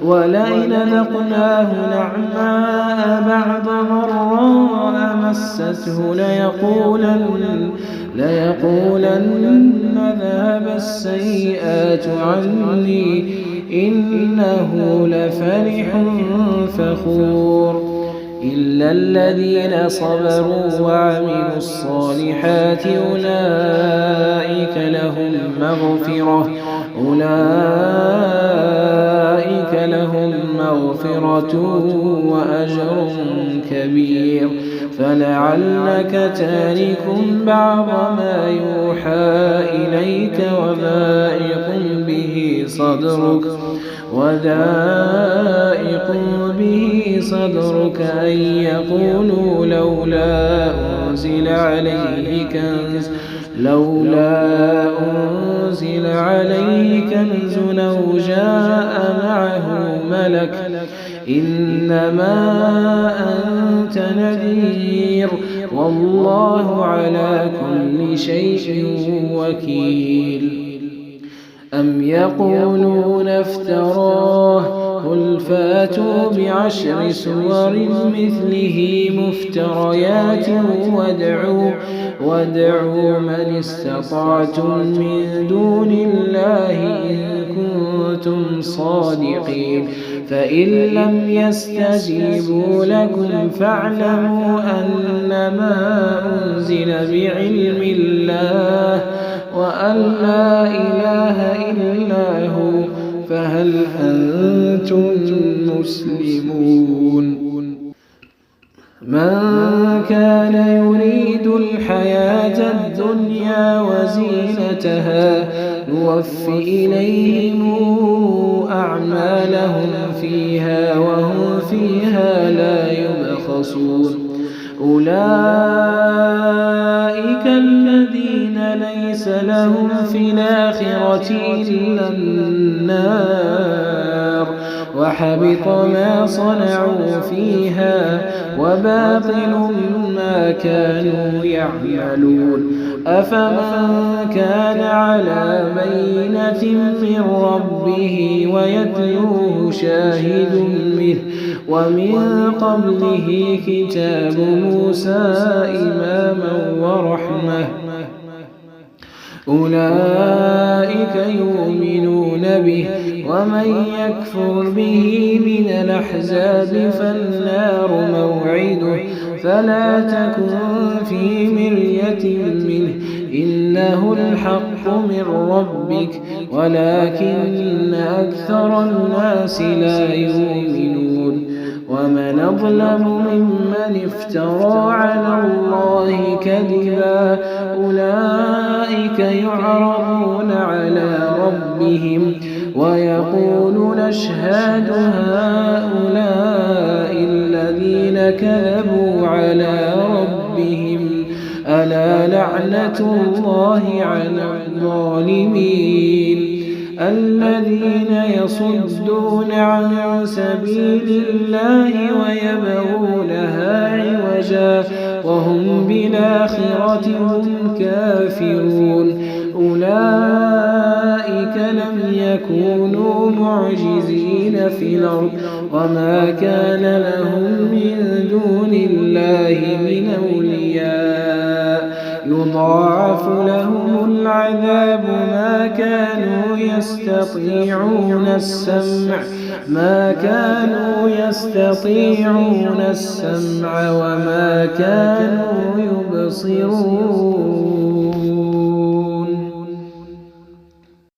ولئن ذقناه نعماء بعد ضراء مسته ليقولن ذهب السيئات عني إنه لفرح فخور إلا الذين صبروا وعملوا الصالحات أولئك لهم مغفرة وأجر كبير فلعلك تارك بعض ما يوحى إليك وضائق به صدرك أن يقولوا لولا أنزل عليه كنز أو جاء معه ملك إنما أنت نذير والله على كل شيء وكيل أم يقولون افتراه قل فاتوا بعشر سور مثله مفتريات وادعوا من استطعتم من دون الله إن كنتم صادقين فإن لم يستجيبوا لكم فاعلموا أنما أنزل بعلم الله وأن لا إله إلا هو فهل أنتم مسلمون من كان يريد الحياة الدنيا وزينتها نوف إليهم أعمالهم فيها وهم فيها لا يبخسون أولئك الذين ليس لهم في الآخرة إلا النار وحبط ما صنعوا فيها وباطل ما كانوا يعملون أفمن كان على بينة من ربه ويتلوه شاهد منه ومن قبله كتاب موسى إماما ورحمة أولئك يؤمنون به ومن يكفر به من الأحزاب فالنار موعده فلا تكن في مرية منه إنه الحق من ربك ولكن أكثر الناس لا يؤمنون ومن أظلم ممن افترى على الله كذبا أولئك يعرضون على ربهم ويقول نشهد هؤلاء الذين كذبوا على ربهم ألا لعنة الله على الظالمين الذين يصدون عن سبيل الله ويبغونها عوجا وهم بالآخرة هم كافرون أولئك لم يكونوا معجزين في الأرض وما كان لهم من دون الله من أولياء يضاعف لهم العذاب ما كانوا يستطيعون السمع وما كانوا يبصرون